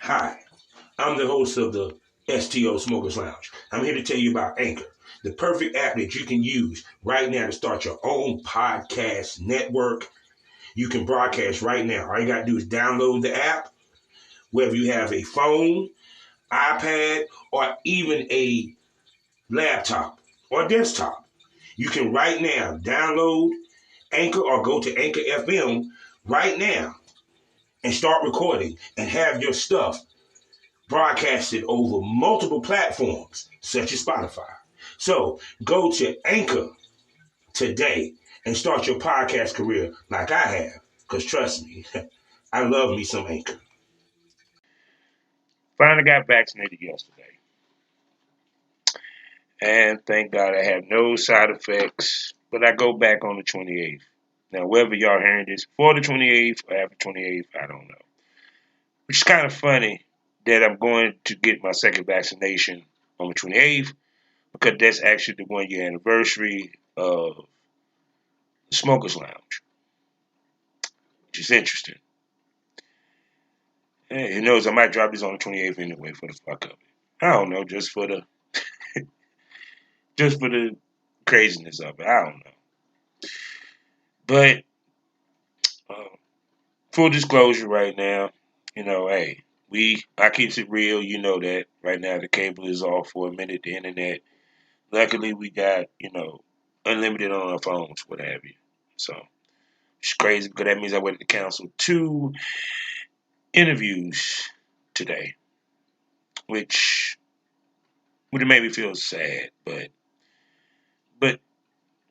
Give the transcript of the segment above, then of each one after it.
Hi, I'm the host of the STO Smokers Lounge. I'm here to tell you about Anchor, the perfect app that you can use right now to start your own podcast network. You can broadcast right now. All you got to do is download the app, whether you have a phone, iPad, or even a laptop or desktop. You can right now download Anchor or go to Anchor FM right now and start recording and have your stuff broadcasted over multiple platforms such as Spotify. So go to Anchor today and start your podcast career like I have. Because trust me, I love me some Anchor. Finally got vaccinated yesterday. And thank God I have no side effects. But I go back on the 28th. Now, whether y'all hearing this before the 28th or after 28th, I don't know. Which is kind of funny that I'm going to get my second vaccination on the 28th because that's actually the 1 year anniversary of the Smokers Lounge, which is interesting. And who knows, I might drop this on the 28th anyway for the fuck of it. I don't know, just for the craziness of it. I don't know. But uh, full disclosure right now, hey, I keeps it real, you know that. Right now the cable is off for a minute, the internet. Luckily we got, unlimited on our phones, what have you. So it's crazy because that means I went to cancel 2 interviews today, which would have made me feel sad, but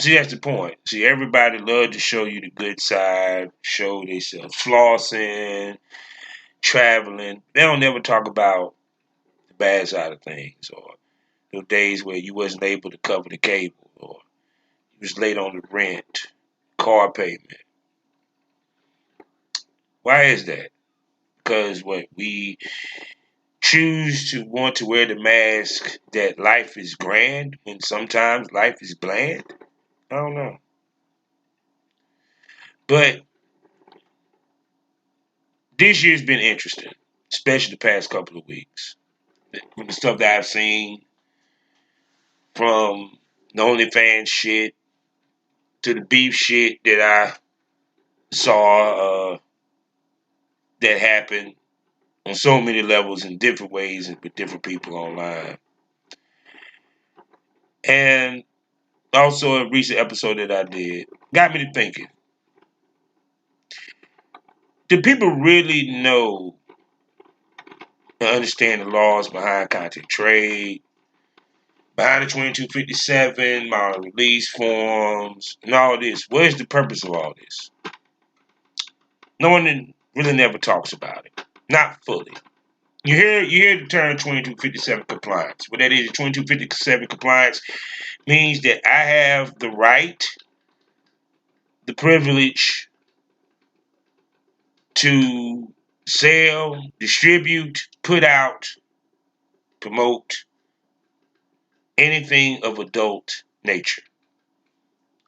see, that's the point. See, everybody love to show you the good side, show themselves flossing, traveling. They don't never talk about the bad side of things, or those days where you wasn't able to cover the cable, or you was late on the rent, car payment. Why is that? Because what we choose to want to wear the mask that life is grand when sometimes life is bland. I don't know, but this year's been interesting, especially the past couple of weeks. With the stuff that I've seen from the Onlyfans shit to the beef shit that I saw that happened on so many levels in different ways and with different people online. And also a recent episode that I did got me to thinking, do people really know and understand the laws behind content trade, behind the 2257, model release forms, and all this? What is the purpose of all this? No one really never talks about it. Not fully. You hear the term 2257 compliance. What that is, 2257 compliance means that I have the right, the privilege to sell, distribute, put out, promote anything of adult nature.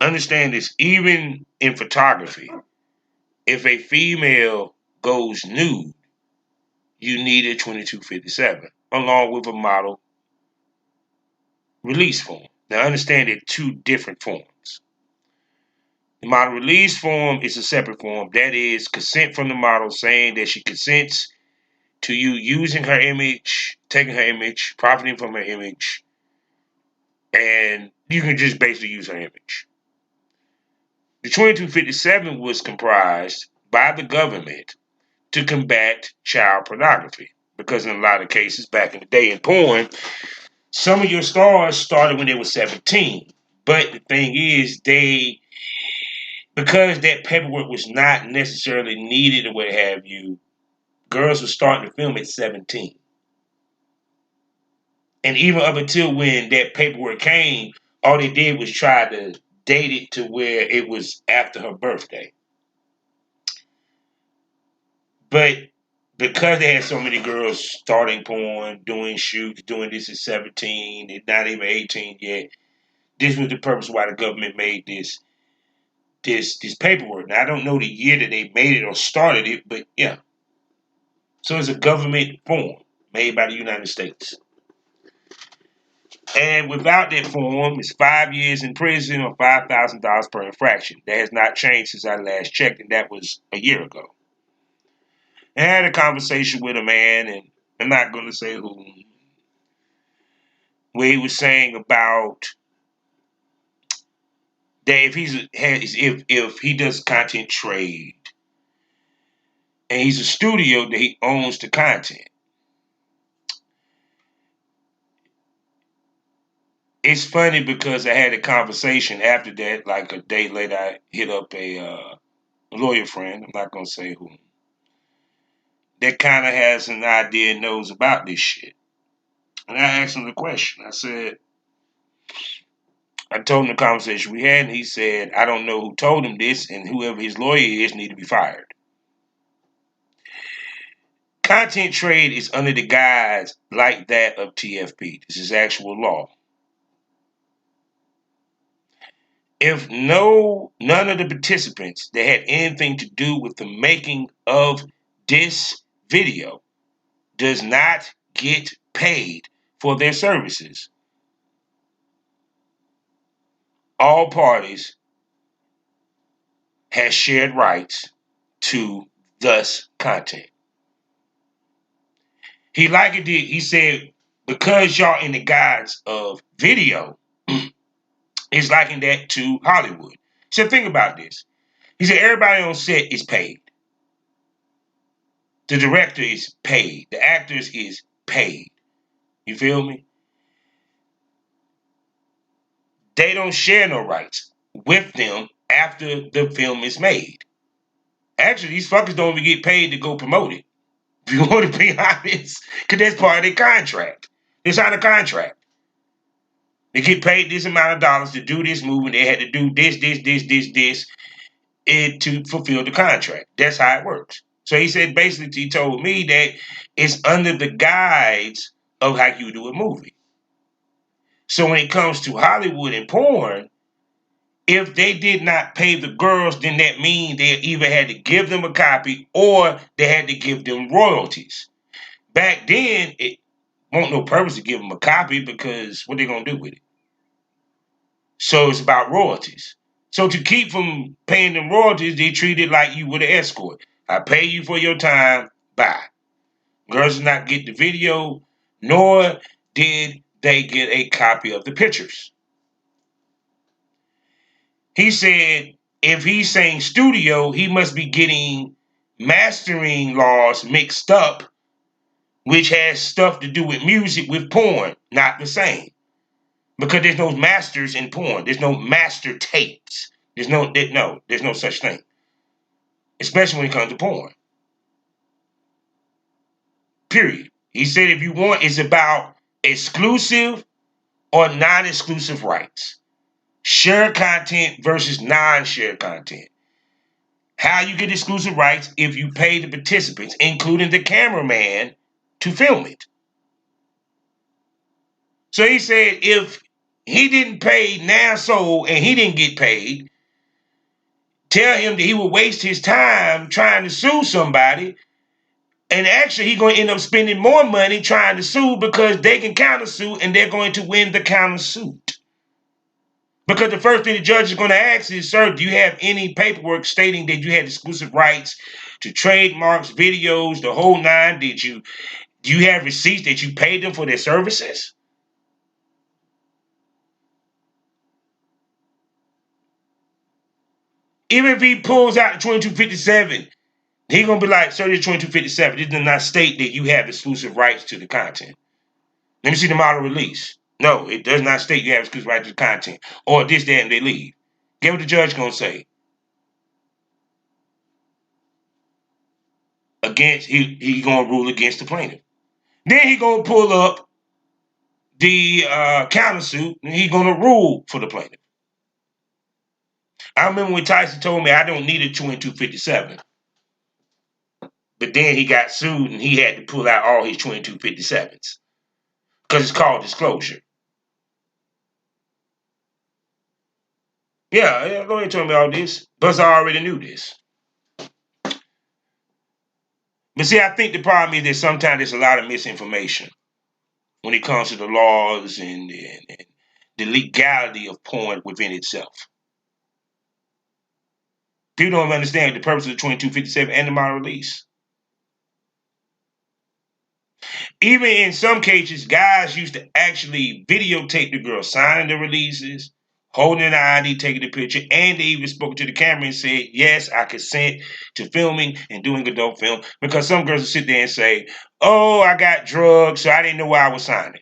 Understand this, even in photography, if a female goes nude, you need a 2257 along with a model release form. Now understand there are two different forms. The model release form is a separate form. That is consent from the model saying that she consents to you using her image, taking her image, profiting from her image, and you can just basically use her image. The 2257 was comprised by the government to combat child pornography. Because in a lot of cases back in the day in porn, some of your stars started when they were 17. But the thing is, because that paperwork was not necessarily needed or what have you, girls were starting to film at 17. And even up until when that paperwork came, all they did was try to date it to where it was after her birthday. But because they had so many girls starting porn, doing shoots, doing this at 17, and not even 18 yet, this was the purpose why the government made this paperwork. Now I don't know the year that they made it or started it, but yeah. So it's a government form made by the United States. And without that form, it's 5 years in prison or $5,000 per infraction. That has not changed since I last checked, and that was a year ago. And I had a conversation with a man, and I'm not going to say who, where he was saying about that if he does content trade and he's a studio that he owns the content. It's funny because I had a conversation after that, like a day later, I hit up a lawyer friend, I'm not going to say who, that kind of has an idea and knows about this shit. And I asked him the question. I told him the conversation we had, and he said, I don't know who told him this, and whoever his lawyer is need to be fired. Content trade is under the guise like that of TFP. This is actual law. If none of the participants that had anything to do with the making of this video does not get paid for their services, all parties has shared rights to thus content. He likened it, he said, because y'all in the guise of video, it's likened that to Hollywood. He said, think about this. He said, everybody on set is paid. The director is paid. The actors is paid. You feel me? They don't share no rights with them after the film is made. Actually, these fuckers don't even get paid to go promote it. If you want to be honest, because that's part of their contract. They sign a contract. They get paid this amount of dollars to do this movie. They had to do this, to fulfill the contract. That's how it works. So he said, basically, he told me that it's under the guise of how you do a movie. So when it comes to Hollywood and porn, if they did not pay the girls, then that means they either had to give them a copy or they had to give them royalties. Back then, it won't no purpose to give them a copy because what they gonna do with it? So it's about royalties. So to keep from paying them royalties, they treat it like you would an escort. I pay you for your time, bye. Girls did not get the video, nor did they get a copy of the pictures. He said if he's saying studio, he must be getting mastering laws mixed up, which has stuff to do with music with porn, not the same. Because there's no masters in porn. There's no master tapes. There's no such thing. Especially when it comes to porn. Period. He said if you want, it's about exclusive or non-exclusive rights. Shared content versus non-shared content. How you get exclusive rights if you pay the participants, including the cameraman, to film it. So he said if he didn't pay NASO and he didn't get paid, tell him that he would waste his time trying to sue somebody, and actually he's going to end up spending more money trying to sue because they can countersue and they're going to win the countersuit. Because the first thing the judge is going to ask is, sir, do you have any paperwork stating that you had exclusive rights to trademarks, videos, the whole nine? Do you have receipts that you paid them for their services? Even if he pulls out the 2257, he's going to be like, sir, this 2257, this does not state that you have exclusive rights to the content. Let me see the model release. No, it does not state you have exclusive rights to the content. Or this, that, and they leave. Get what the judge going to say. He going to rule against the plaintiff. Then he going to pull up the countersuit and he going to rule for the plaintiff. I remember when Tyson told me I don't need a 2257. But then he got sued and he had to pull out all his 2257s. Because it's called disclosure. Yeah, go ahead and tell me all this. Because I already knew this. But see, I think the problem is that sometimes there's a lot of misinformation when it comes to the laws and the legality of porn within itself. People don't understand the purpose of the 2257 and the model release. Even in some cases, guys used to actually videotape the girl signing the releases, holding an ID, taking the picture, and they even spoke to the camera and said, yes, I consent to filming and doing adult film. Because some girls will sit there and say, oh, I got drugs, so I didn't know why I was signing.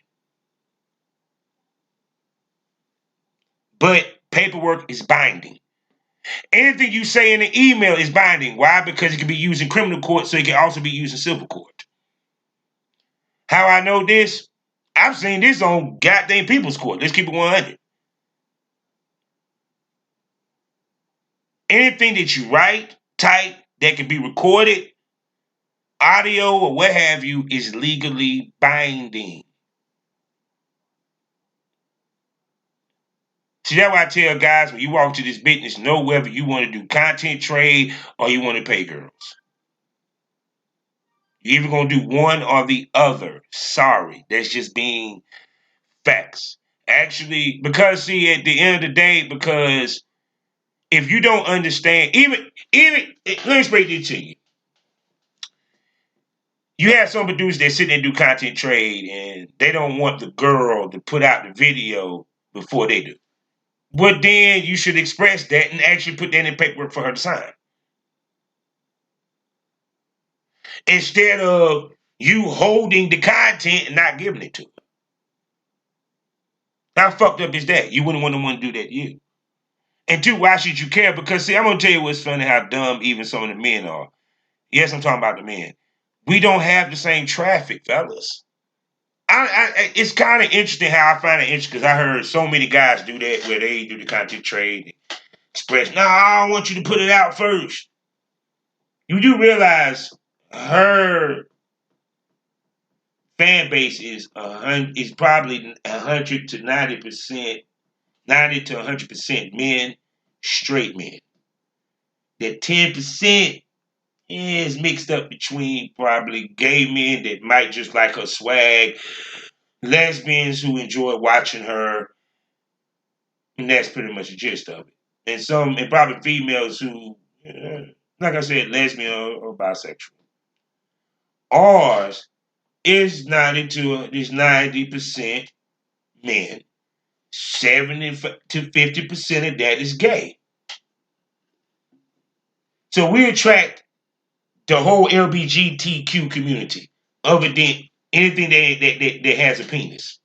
But paperwork is binding. Anything you say in an email is binding. Why? Because it can be used in criminal court, so it can also be used in civil court. How I know this? I've seen this on goddamn People's Court. Let's keep it 100. Anything that you write, type, that can be recorded, audio, or what have you, is legally binding. See, that's why I tell guys, when you walk to this business, know whether you want to do content trade or you want to pay girls. You're either going to do one or the other. Sorry. That's just being facts. Actually, because see, at the end of the day, because if you don't understand, even let me explain this to you. You have some producers that sit there and do content trade and they don't want the girl to put out the video before they do. But then you should express that and actually put that in paperwork for her to sign. Instead of you holding the content and not giving it to her. How fucked up is that? You wouldn't want to do that to you. And two, why should you care? Because see, I'm gonna tell you what's funny, how dumb even some of the men are. Yes, I'm talking about the men. We don't have the same traffic, fellas. It's kind of interesting how I find it interesting because I heard so many guys do that where they do the content trade and express, no, I don't want you to put it out first. You do realize her fan base is probably 100 to 90%, 90 to 100% men, straight men. That 10% is mixed up between probably gay men that might just like her swag, lesbians who enjoy watching her, and that's pretty much the gist of it. And probably females who, like I said, lesbian or bisexual. Ours is 90% men. 70 to 50% of that is gay. So we attract the whole LGBTQ community, other than anything that has a penis.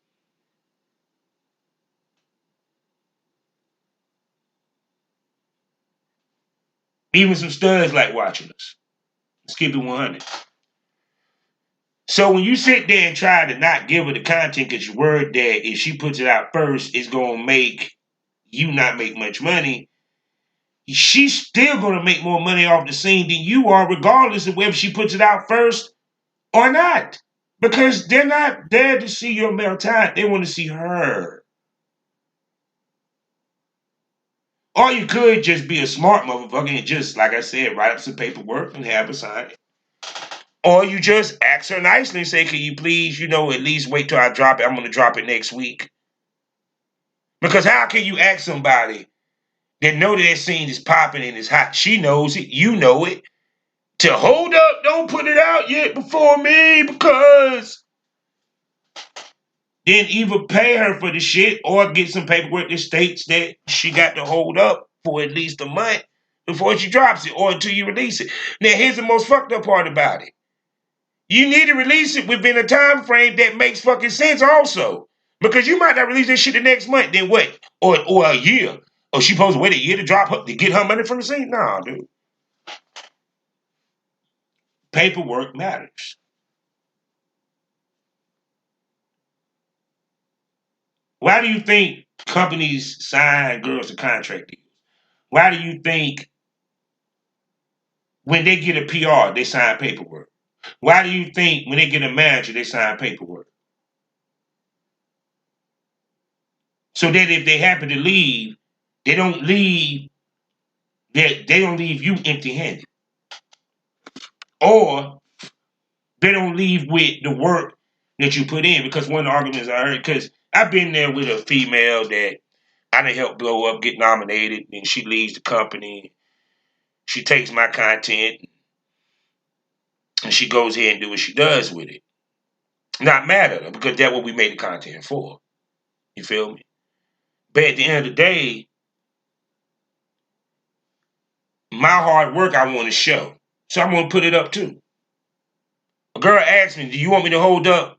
Even some studs like watching us. Let's keep it 100. So when you sit there and try to not give her the content because you're worried that if she puts it out first, it's going to make you not make much money, she's still going to make more money off the scene than you are, regardless of whether she puts it out first or not. Because they're not there to see your male talent. They want to see her. Or you could just be a smart motherfucker and just, like I said, write up some paperwork and have her sign it. Or you just ask her nicely and say, can you please, at least wait till I drop it. I'm going to drop it next week. Because how can you ask somebody that know that scene is popping and is hot? She knows it. You know it. To hold up, don't put it out yet before me because then either pay her for the shit or get some paperwork that states that she got to hold up for at least a month before she drops it or until you release it. Now, here's the most fucked up part about it. You need to release it within a time frame that makes fucking sense also. Because you might not release that shit the next month, then what? Or a year. Or she supposed to wait a year to drop her, to get her money from the scene? Nah, dude. Paperwork matters. Why do you think companies sign girls to contract deals? Why do you think when they get a PR, they sign paperwork? Why do you think when they get a manager, they sign paperwork? So that if they happen to leave, they don't leave they don't leave you empty-handed. Or They don't leave with the work that you put in. Because one of the arguments I heard, because I've been there with a female that I done help blow up, get nominated, and she leaves the company. She takes my content and she goes ahead and do what she does with it. Not mad at her because that's what we made the content for. You feel me? But at the end of the day, my hard work I want to show. So I'm going to put it up too. A girl asked me, do you want me to hold up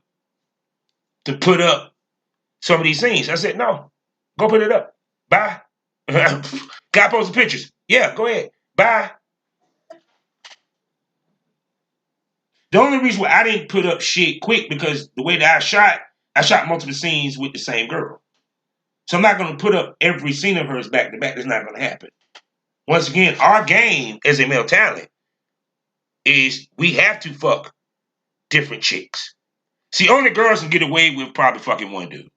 to put up some of these things? I said, no. Go put it up. Bye. Guy posting pictures. Yeah, go ahead. Bye. The only reason why I didn't put up shit quick because the way that I shot multiple scenes with the same girl. So I'm not going to put up every scene of hers back to back. That's not going to happen. Once again, our game as a male talent is we have to fuck different chicks. See, only girls can get away with probably fucking one dude.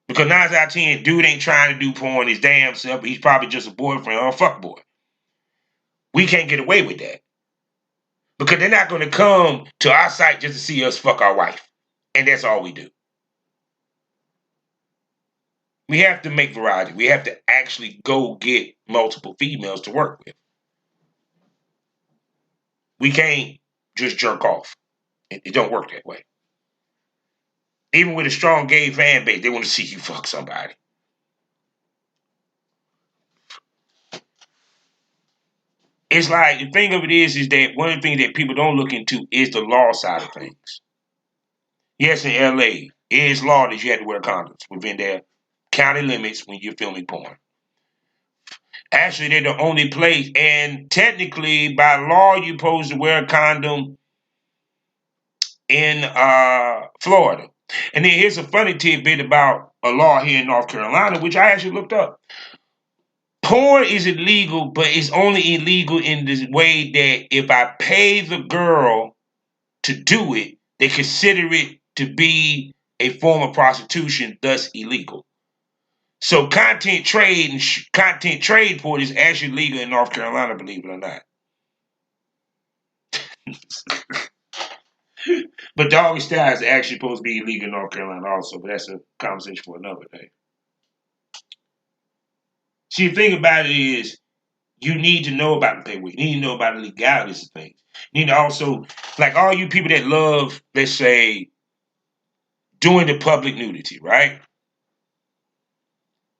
Because 9 out of 10, dude ain't trying to do porn his damn self. He's probably just a boyfriend or a fuck boy. We can't get away with that. Because they're not going to come to our site just to see us fuck our wife. And that's all we do. We have to make variety. We have to actually go get multiple females to work with. We can't just jerk off. It don't work that way. Even with a strong gay fan base, they want to see you fuck somebody. It's like, the thing of it is that one of the things that people don't look into is the law side of things. Yes, in LA, it is law that you have to wear condoms within their county limits when you're filming porn. Actually, they're the only place, and technically, by law, you're supposed to wear a condom in Florida. And then here's a funny tidbit about a law here in North Carolina, which I actually looked up. Porn is illegal, but it's only illegal in the way that if I pay the girl to do it, they consider it to be a form of prostitution, thus illegal. So content trade and content trade porn is actually legal in North Carolina, believe it or not. But doggy style is actually supposed to be illegal in North Carolina also, but that's a conversation for another day. See, the thing about it is, you need to know about the paperwork. You need to know about the legalities of things. You need to also, like all you people that love, let's say, doing the public nudity, right?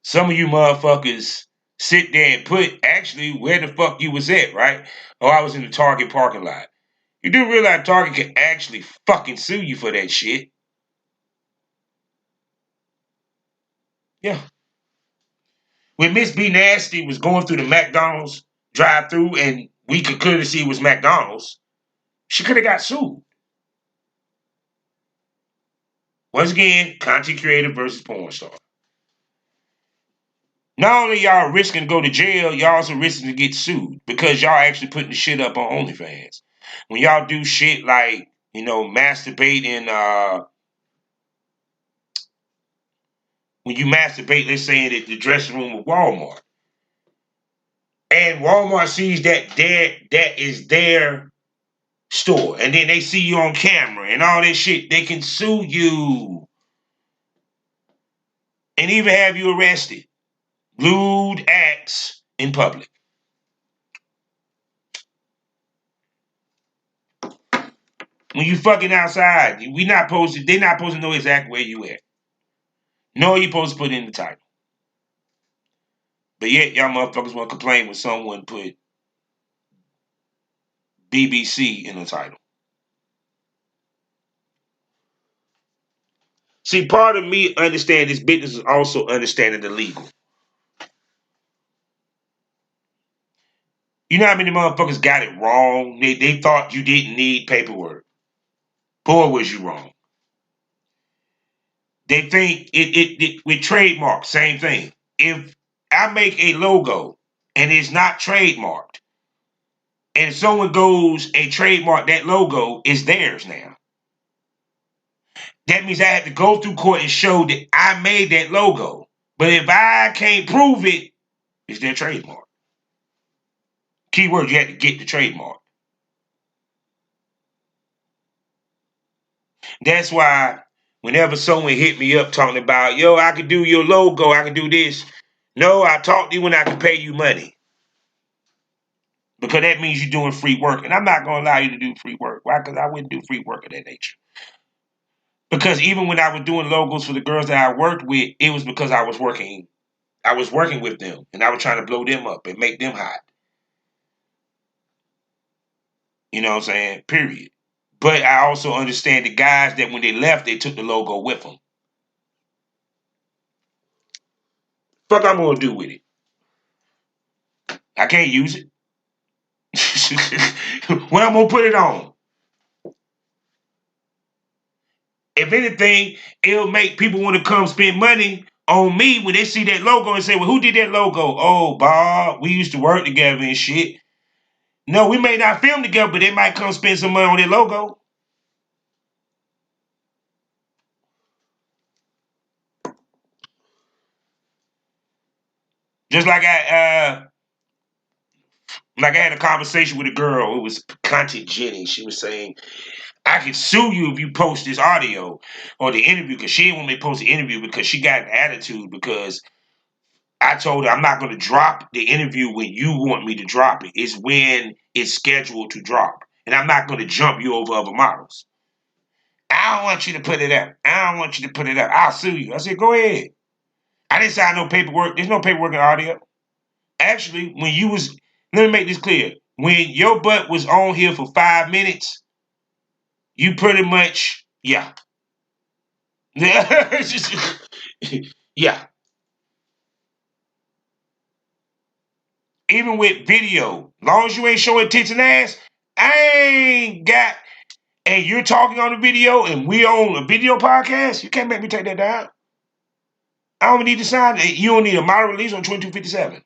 Some of you motherfuckers sit there and put actually where the fuck you was at, right? Oh, I was in the Target parking lot. You do realize Target can actually fucking sue you for that shit. Yeah. When Miss B Nasty was going through the McDonald's drive-through and we could clearly see it was McDonald's, she could have got sued. Once again, content creator versus porn star. Not only y'all risking to go to jail, y'all also risking to get sued because y'all actually putting the shit up on Onlyfans. When y'all do shit like, masturbate in, when you masturbate, let's say in the dressing room of Walmart, and Walmart sees that is their store, and then they see you on camera and all that shit, they can sue you and even have you arrested. Lewd acts in public. When you fucking outside, they're not supposed to know exactly where you at. No, you're supposed to put in the title. But yet, y'all motherfuckers want to complain when someone put BBC in the title. See, part of me understanding this business is also understanding the legal. You know how many motherfuckers got it wrong? They thought you didn't need paperwork. Boy, was you wrong. They think it with trademark, same thing. If I make a logo and it's not trademarked, and someone goes and trademark that logo, it's theirs now. That means I have to go through court and show that I made that logo. But if I can't prove it, it's their trademark. Keyword, you have to get the trademark. That's why whenever someone hit me up talking about, yo, I could do your logo, I could do this. No, I talk to you when I can pay you money. Because that means you're doing free work. And I'm not going to allow you to do free work. Why? Because I wouldn't do free work of that nature. Because even when I was doing logos for the girls that I worked with, it was because I was working with them. And I was trying to blow them up and make them hot. You know what I'm saying? Period. But I also understand the guys that when they left, they took the logo with them. Fuck I'm going to do with it? I can't use it. When I'm going to put it on? If anything, it'll make people want to come spend money on me when they see that logo and say, well, who did that logo? Oh, Bob, we used to work together and shit. No, we may not film together, but they might come spend some money on that logo. Just like I had a conversation with a girl. It was Content Jenny. She was saying, I could sue you if you post this audio or the interview, because she didn't want me to post the interview because she got an attitude because I told her I'm not going to drop the interview when you want me to drop it. It's when it's scheduled to drop. And I'm not going to jump you over other models. I don't want you to put it up. I don't want you to put it up. I'll sue you. I said, go ahead. I didn't sign no paperwork. There's no paperwork in audio. Actually, let me make this clear. When your butt was on here for 5 minutes, you pretty much, yeah. Yeah. Even with video, long as you ain't showing tits and ass, I ain't got, and you're talking on the video and we on a video podcast, you can't make me take that down. I don't need to sign it. You don't need a model release on 2257.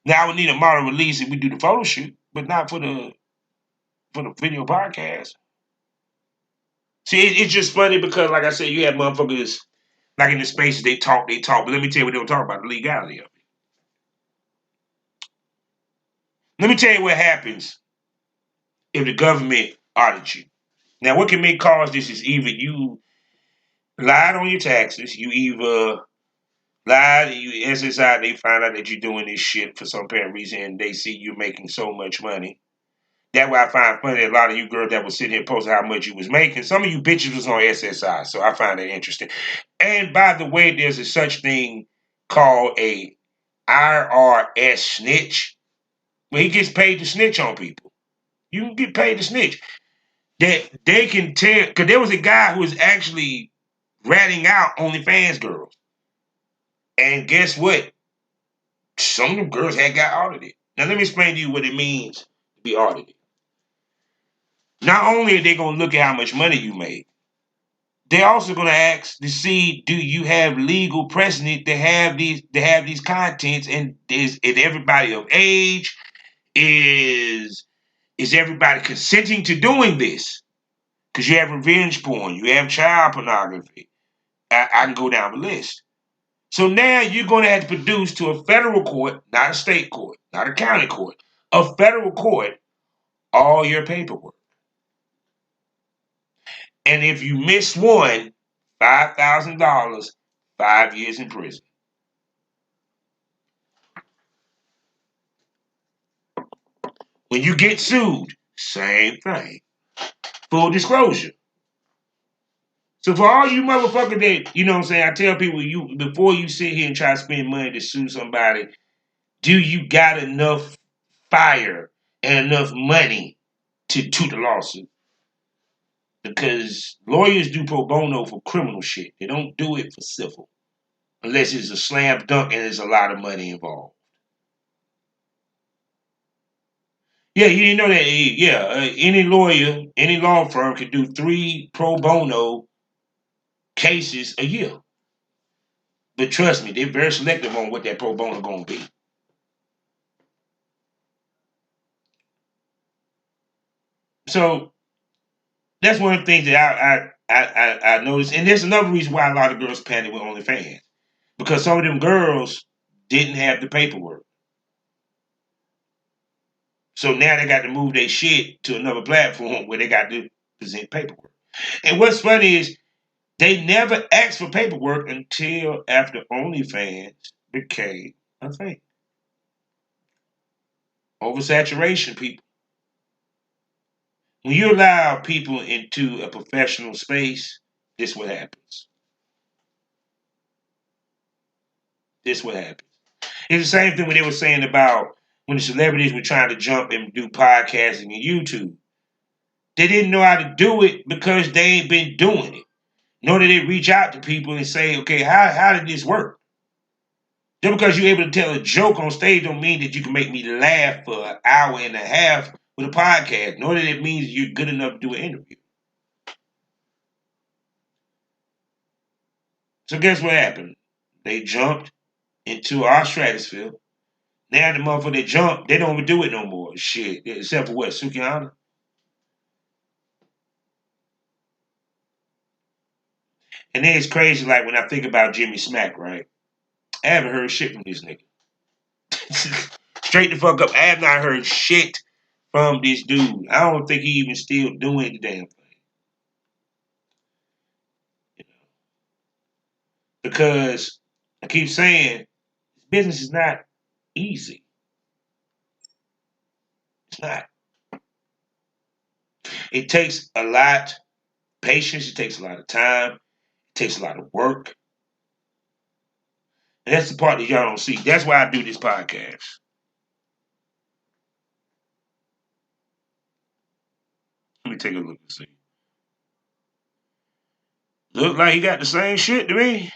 Now I would need a model release if we do the photo shoot, but not for the video podcast. See, it's just funny because, like I said, you have motherfuckers like in the spaces they talk, but let me tell you what they don't talk about, the legality of it. Let me tell you what happens if the government audits you. Now, what can cause this is either you lied on your taxes, you either lied, you SSI, they find out that you're doing this shit for some apparent reason, and they see you making so much money. That's why I find funny that a lot of you girls that was sitting here posting how much you was making. Some of you bitches was on SSI, so I find that interesting. And by the way, there's a such thing called a IRS snitch, where he gets paid to snitch on people. You can get paid to snitch. That they can tell, because there was a guy who was actually ratting out Onlyfans girls. And guess what? Some of them girls had got audited. Now let me explain to you what it means to be audited. Not only are they going to look at how much money you made, they're also going to ask to see, do you have legal precedent to have these contents, and is everybody of age? Is everybody consenting to doing this? Because you have revenge porn, you have child pornography. I can go down the list. So now you're going to have to produce to a federal court, not a state court, not a county court, a federal court, all your paperwork. And if you miss one, $5,000, 5 years in prison. When you get sued, same thing. Full disclosure. So for all you motherfuckers that, you know what I'm saying, I tell people, before you sit here and try to spend money to sue somebody, do you got enough fire and enough money to the lawsuit? Because lawyers do pro bono for criminal shit. They don't do it for civil. Unless it's a slam dunk and there's a lot of money involved. Yeah, you didn't know that. Yeah, any lawyer, any law firm could do 3 pro bono cases a year. But trust me, they're very selective on what that pro bono going to be. So that's one of the things that I noticed. And there's another reason why a lot of girls panic with OnlyFans. Because some of them girls didn't have the paperwork. So now they got to move their shit to another platform where they got to present paperwork. And what's funny is they never asked for paperwork until after OnlyFans became a thing. Oversaturation, people. When you allow people into a professional space, this what happens. This what happens. It's the same thing when they were saying about when the celebrities were trying to jump and do podcasting and YouTube. They didn't know how to do it because they ain't been doing it. Nor did they reach out to people and say, okay, how did this work? Just because you're able to tell a joke on stage don't mean that you can make me laugh for an hour and a half with a podcast. Nor that it means you're good enough to do an interview. So guess what happened? They jumped into our stratosphere. Now the motherfucker that jumped, they don't even do it no more. Shit. Except for what? Sukihana? And then it's crazy, like when I think about Jimmy Smack, right? I haven't heard shit from this nigga. Straight the fuck up. I have not heard shit from this dude. I don't think he even still doing the damn thing. You know? Because I keep saying business is not easy. It's not. It takes a lot of patience, it takes a lot of time, it takes a lot of work. And that's the part that y'all don't see. That's why I do this podcast. Let me take a look and see. Look like he got the same shit to me.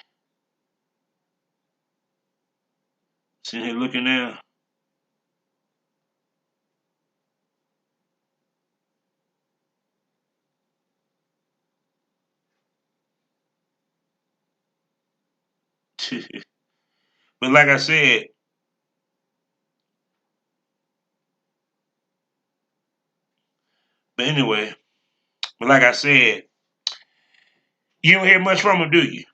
Sitting here looking now. But like I said, but anyway, but like I said, you don't hear much from him, do you?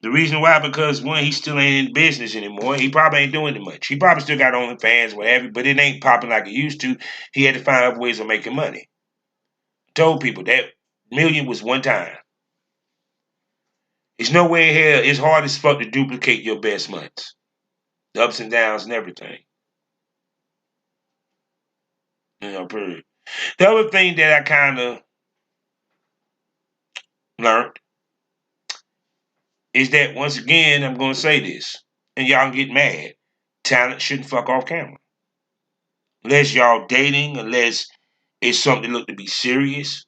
The reason why, because one, he still ain't in business anymore. He probably ain't doing it much. He probably still got OnlyFans, whatever, but it ain't popping like it used to. He had to find other ways of making money. I told people that million was one time. There's no way in hell. It's hard as fuck to duplicate your best months, the ups and downs and everything. You know, period. The other thing that I kind of learned is that once again, I'm going to say this, and y'all can get mad. Talent shouldn't fuck off camera. Unless y'all dating, unless it's something that look to be serious.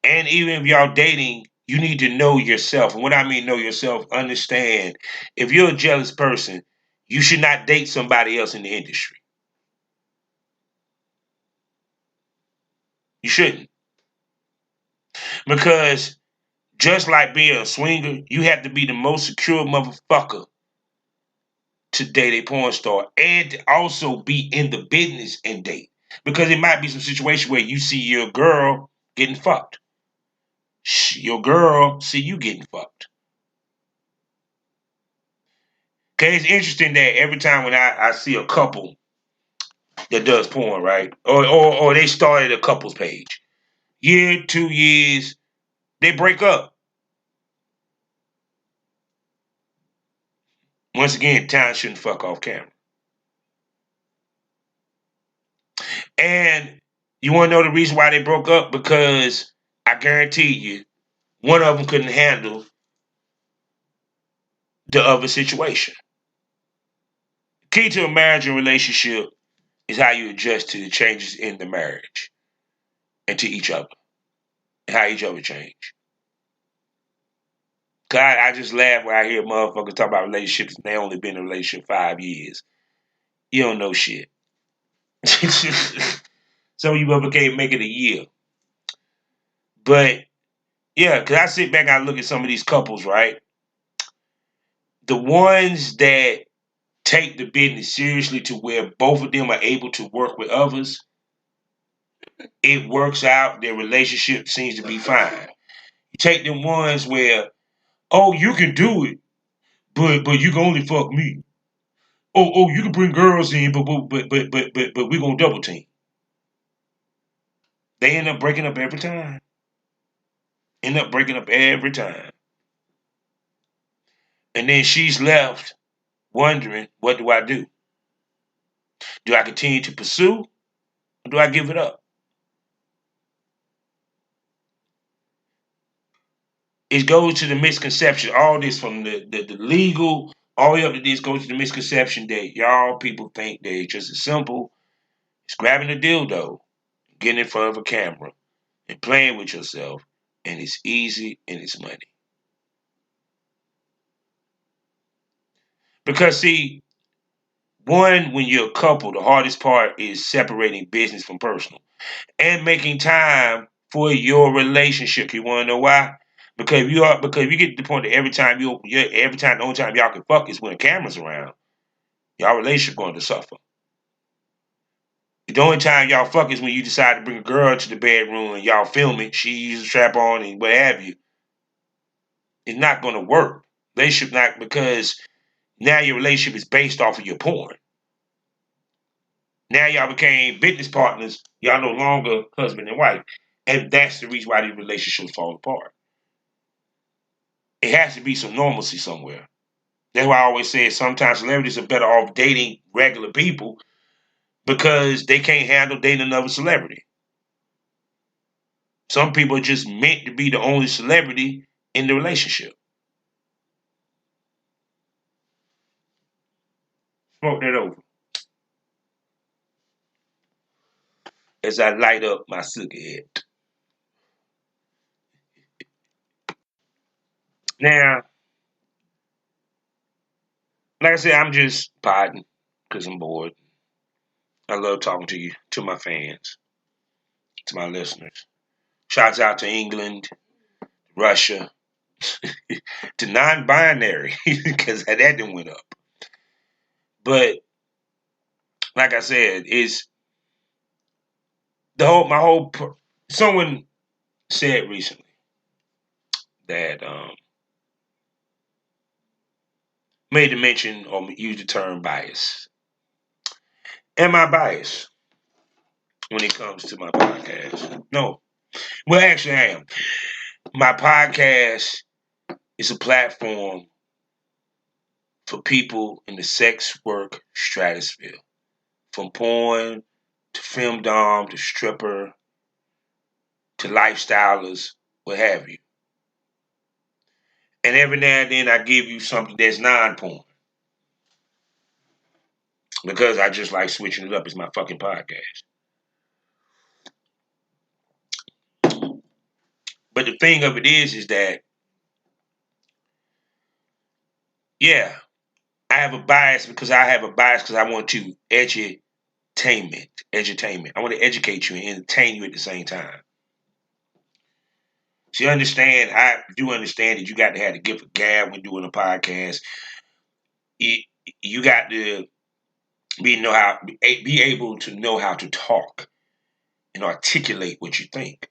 And even if y'all dating, you need to know yourself. And what I mean know yourself, understand if you're a jealous person, you should not date somebody else in the industry. You shouldn't. Because just like being a swinger, you have to be the most secure motherfucker to date a porn star and to also be in the business and date. Because it might be some situation where you see your girl getting fucked. Your girl see you getting fucked. Okay, it's interesting that every time when I see a couple that does porn, right? Or they started a couples page. Year, 2 years, they break up. Once again, talent shouldn't fuck off camera. And you want to know the reason why they broke up? Because I guarantee you, one of them couldn't handle the other situation. Key to a marriage and relationship is how you adjust to the changes in the marriage and to each other, and how each other change. God, I just laugh when I hear motherfuckers talk about relationships and they only been in a relationship 5 years. You don't know shit. Some of you motherfuckers can't make it a year. But yeah, because I sit back and I look at some of these couples, right? The ones that take the business seriously to where both of them are able to work with others, it works out. Their relationship seems to be fine. You take the ones where, oh, you can do it, but you can only fuck me. Oh, you can bring girls in, but we're gonna double team. They end up breaking up every time. And then she's left wondering, what do I do? Do I continue to pursue or do I give it up? It goes to the misconception, all this from the legal, all the way up to this goes to the misconception that y'all people think that it's just as simple as grabbing a dildo, getting in front of a camera, and playing with yourself, and it's easy and it's money. Because see, one, when you're a couple, the hardest part is separating business from personal and making time for your relationship. You want to know why? Because if you get to the point that every time the only time y'all can fuck is when the camera's around, y'all relationship going to suffer. The only time y'all fuck is when you decide to bring a girl to the bedroom and y'all film it. She uses a strap on and what have you. It's not going to work. Relationship not because now your relationship is based off of your porn. Now y'all became business partners. Y'all no longer husband and wife. And that's the reason why these relationships fall apart. It has to be some normalcy somewhere. That's why I always say sometimes celebrities are better off dating regular people because they can't handle dating another celebrity. Some people are just meant to be the only celebrity in the relationship. Smoke that over as I light up my cigarette. Now, like I said, I'm just podding because I'm bored. I love talking to you, to my fans, to my listeners. Shouts out to England, Russia, to non-binary because that didn't went up. But like I said, it's someone said recently that made the mention or used the term bias. Am I biased when it comes to my podcast? No. Well, actually, I am. My podcast is a platform for people in the sex work stratosphere, from porn to film dom to stripper to lifestylers, what have you. And every now and then I give you something that's non-porn because I just like switching it up. It's my fucking podcast. But the thing of it is that, yeah, I have a bias because I want to edutainment. I want to educate you and entertain you at the same time. So I do understand that you got to have the gift of gab when doing a podcast. You got to be able to know how to talk and articulate what you think.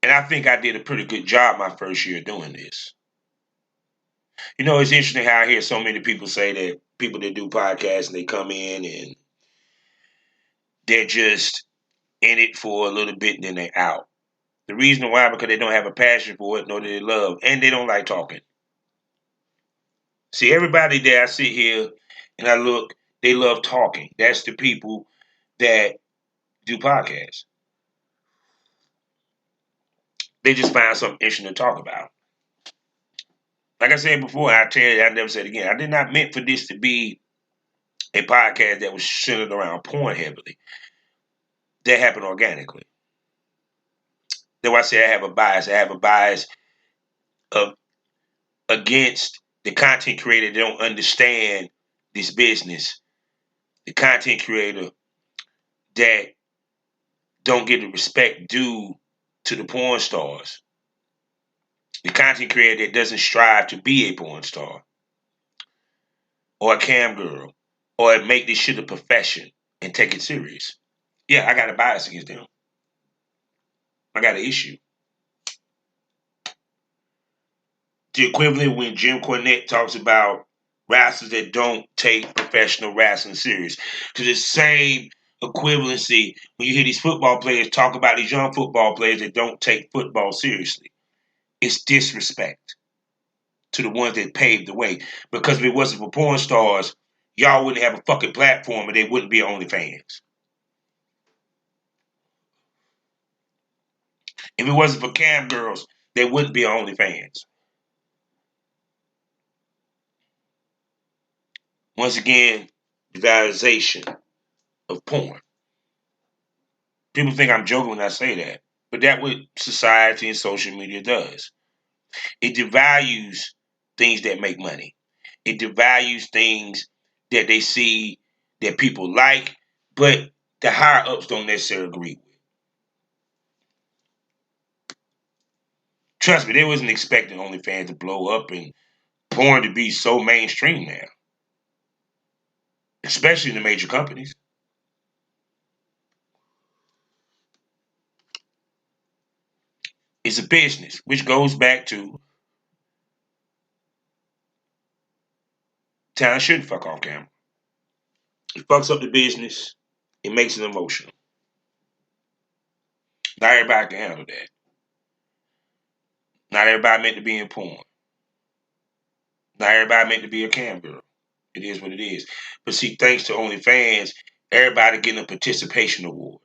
And I think I did a pretty good job my first year doing this. You know, it's interesting how I hear so many people say that people that do podcasts and they come in and they're just in it for a little bit and then they're out. The reason why, because they don't have a passion for it, nor do they love, and they don't like talking. See, everybody that I sit here and I look, they love talking. That's the people that do podcasts. They just find something interesting to talk about. Like I said before, I tell you, I never said it again. I did not meant for this to be a podcast that was centered around porn heavily. That happened organically. That's why I say I have a bias. I have a bias of against the content creator that don't understand this business. The content creator that don't get the respect due to the porn stars. The content creator that doesn't strive to be a porn star or a cam girl or make this shit a profession and take it serious. Yeah, I got a bias against them. I got an issue. The equivalent when Jim Cornette talks about wrestlers that don't take professional wrestling serious. To the same equivalency when you hear these football players talk about these young football players that don't take football seriously. It's disrespect to the ones that paved the way. Because if it wasn't for porn stars, y'all wouldn't have a fucking platform and they wouldn't be Onlyfans. If it wasn't for cam girls, they wouldn't be Onlyfans. Once again, the valorization of porn. People think I'm joking when I say that, but that's what society and social media does. It devalues things that make money. It devalues things that they see that people like, but the higher ups don't necessarily agree with. Trust me, they wasn't expecting OnlyFans to blow up and porn to be so mainstream now, especially in the major companies. It's a business, which goes back to talent shouldn't fuck off camera. It fucks up the business. It makes it emotional. Not everybody can handle that. Not everybody meant to be in porn. Not everybody meant to be a cam girl. It is what it is. But see, thanks to OnlyFans, everybody getting a participation award.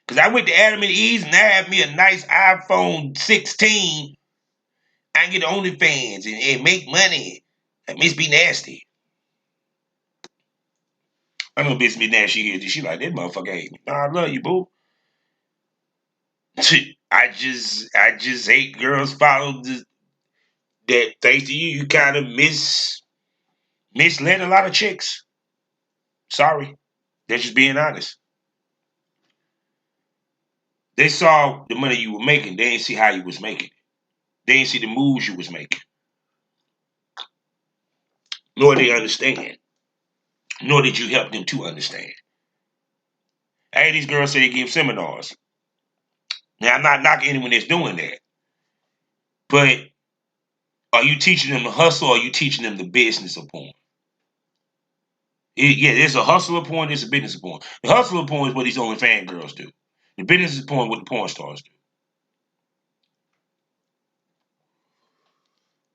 Because I went to Adam and Eve's and I had me a nice iPhone 16. I can get OnlyFans and make money. That Miss Be Nasty. I know Miss Be Nasty here. She like, that motherfucker hate me. Nah, I love you, boo. I just hate girls follow that thanks to you, you kind of misled a lot of chicks. Sorry. They're just being honest. They saw the money you were making. They didn't see how you was making it. They didn't see the moves you was making. Nor they understand. Nor did you help them to understand. I had these girls say they give seminars. Now, I'm not knocking anyone that's doing that. But are you teaching them the hustle or are you teaching them the business of porn? Yeah, there's a hustle of porn, there's a business of porn. The hustle of porn is what these OnlyFans girls do. The business of porn is what the porn stars do.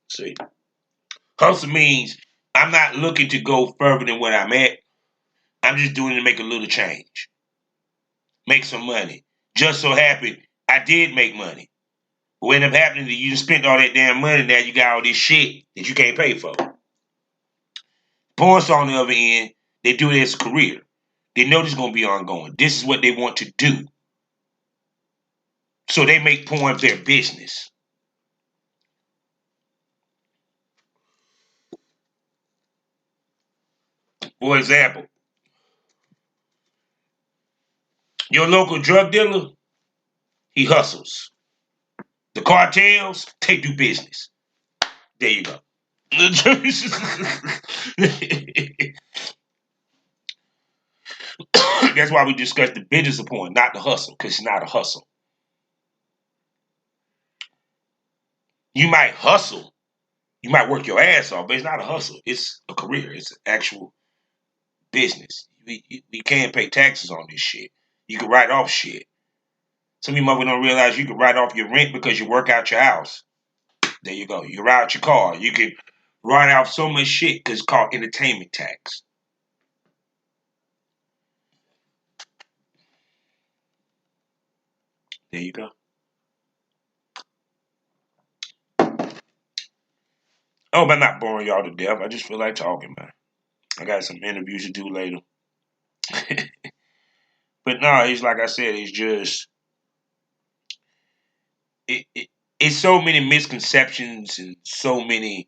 See? Hustle means I'm not looking to go further than what I'm at. I'm just doing it to make a little change. Make some money. Just so happy I did make money. What ended up happening is you just spent all that damn money, now you got all this shit that you can't pay for. Porn star on the other end, they do it as a career. They know this is going to be ongoing. This is what they want to do. So they make porn their business. For example, your local drug dealer, he hustles. The cartels, they do business. There you go. That's why we discuss the business of porn, not the hustle, because it's not a hustle. You might hustle, you might work your ass off, but it's not a hustle. It's a career. It's an actual business. We can't pay taxes on this shit. You can write off shit. Some of you motherfuckers don't realize you can write off your rent because you work out your house. There you go. You ride out your car. You can write off so much shit because it's called entertainment tax. There you go. Oh, but I'm not boring y'all to death. I just feel like talking, man. I got some interviews to do later. But no, it's like I said, it's just it, it it's so many misconceptions and so many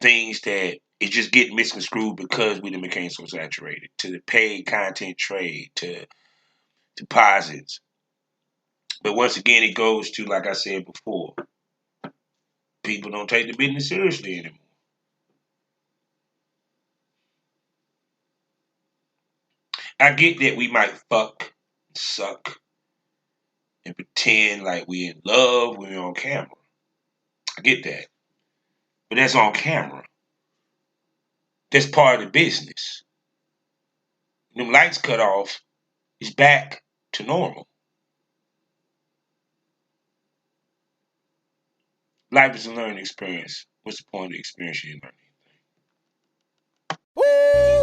things that it just get misconstrued because we done became so saturated to the paid content trade to deposits. But once again, it goes to like I said before, people don't take the business seriously anymore. I get that we might fuck, suck, and pretend like we in love when we're on camera. I get that. But that's on camera. That's part of the business. When them lights cut off, it's back to normal. Life is a learning experience. What's the point of the experience you learn?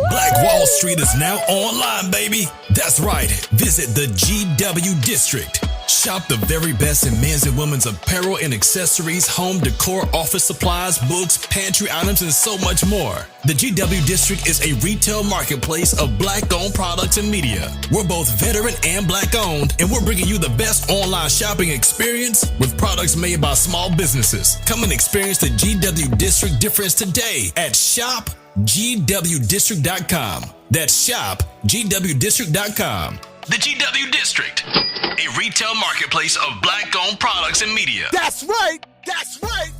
Black Wall Street is now online, baby. That's right. Visit the GW District. Shop the very best in men's and women's apparel and accessories, home decor, office supplies, books, pantry items, and so much more. The GW District is a retail marketplace of Black-owned products and media. We're both veteran and Black-owned, and we're bringing you the best online shopping experience with products made by small businesses. Come and experience the GW District difference today at shopgwdistrict.com. That's shopgwdistrict.com. The GW District, a retail marketplace of Black-owned products and media. That's right. That's right.